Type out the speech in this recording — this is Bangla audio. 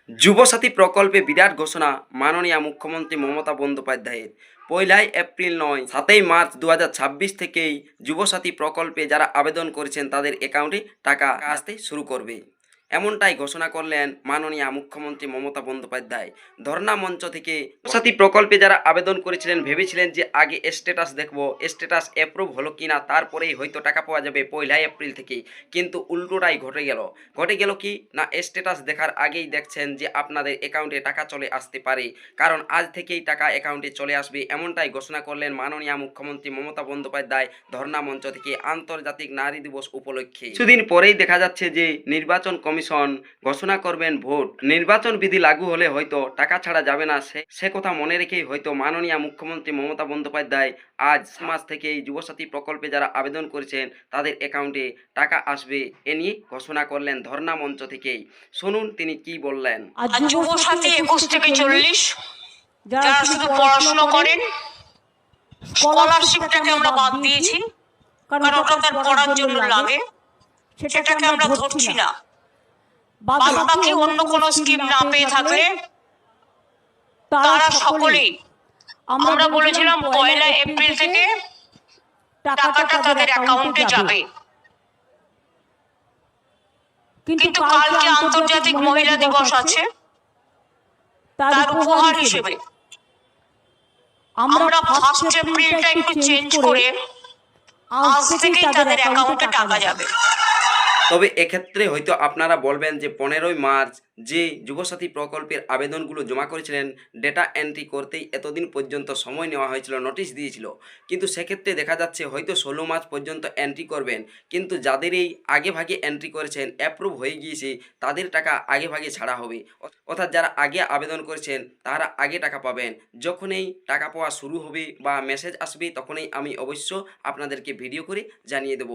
যুবসাথী প্রকল্পে বিরাট ঘোষণা মাননীয় মুখ্যমন্ত্রী মমতা বন্দ্যোপাধ্যায়ের। 1 এপ্রিল নয় 7 মার্চ 2026 থেকেই যুবসাথী প্রকল্পে যারা আবেদন করেছেন তাদের অ্যাকাউন্টে টাকা আসতে শুরু করবে, এমনটাই ঘোষণা করলেন মাননীয় মুখ্যমন্ত্রী মমতা বন্দ্যোপাধ্যায়। ধর্ণা মঞ্চ থেকে যুবসাথী প্রকল্পে যারা আবেদন করেছিলেন ভেবেছিলেন যে আগে স্ট্যাটাস দেখব, স্ট্যাটাস অ্যাপ্রুভ হলো কিনা তারপরেই হয়তো টাকা পাওয়া যাবে 1 এপ্রিল থেকেই। কিন্তু উল্টোটাই ঘটে গেল কি না, স্ট্যাটাস দেখার আগেই দেখছেন যে আপনাদের অ্যাকাউন্টে টাকা চলে আসতে পারে, কারণ আজ থেকেই টাকা অ্যাকাউন্টে চলে আসবে, এমনটাই ঘোষণা করলেন মাননীয় মুখ্যমন্ত্রী মমতা বন্দ্যোপাধ্যায় ধর্ণা মঞ্চ থেকে আন্তর্জাতিক নারী দিবস উপলক্ষে। কিছুদিন পরেই দেখা যাচ্ছে যে নির্বাচন কমিশন ঘোষণা করবেন ভোট, নির্বাচন বিধি লাগু হলে হয়তো টাকা ছাড়া যাবে না, সে কথা মনে রেখেই হয়তো মাননীয় মুখ্যমন্ত্রী মমতা বন্দ্যোপাধ্যায় আজ মাস থেকেই যুবসাথী প্রকল্পে যারা আবেদন করেছেন তাদের অ্যাকাউন্টে টাকা আসবে এ নিয়ে ঘোষণা করলেন ধর্ণা মঞ্চ থেকেই। শুনুন তিনি কি বললেন। যুবসাথী 21 থেকে 40 যারা শুধু পড়াশোনা করেন, স্কলারশিপটাকে আমরা বাদ দিয়েছি, কারণ ওটা তার পড়ার জন্য লাগে, সেটাকে আমরা ধরছি না। বাকি অন্য কোনো স্কিম না পেয়ে থাকলে তারা সকলেই, আমরা বলেছিলাম 1 এপ্রিল থেকে টাকাটা তাদের অ্যাকাউন্টে যাবে। কিন্তু কালকে আন্তর্জাতিক মহিলা দিবস আছে, তার উপহার হিসেবে আমরা 1 এপ্রিলটা একটু চেঞ্জ করে আজ থেকেই তাদের অ্যাকাউন্টে টাকা যাবে। তবে এক্ষেত্রে হয়তো আপনারা বলবেন যে 15 মার্চ যে যুবসাথী প্রকল্পের আবেদনগুলো জমা করেছিলেন ডেটা এন্ট্রি করতেই এতদিন পর্যন্ত সময় নেওয়া হয়েছিল, নোটিশ দিয়েছিল, কিন্তু সেক্ষেত্রে দেখা যাচ্ছে হয়তো 16 মার্চ পর্যন্ত এন্ট্রি করবেন। কিন্তু যাদের এই আগে ভাগে এন্ট্রি করেছেন, অ্যাপ্রুভ হয়ে গিয়েছে, তাদের টাকা আগে ভাগে ছাড়া হবে। অর্থাৎ যারা আগে আবেদন করেছেন তারা আগে টাকা পাবেন। যখনই টাকা পাওয়া শুরু হবে বা মেসেজ আসবে তখনই আমি অবশ্য আপনাদেরকে ভিডিও করে জানিয়ে দেবো।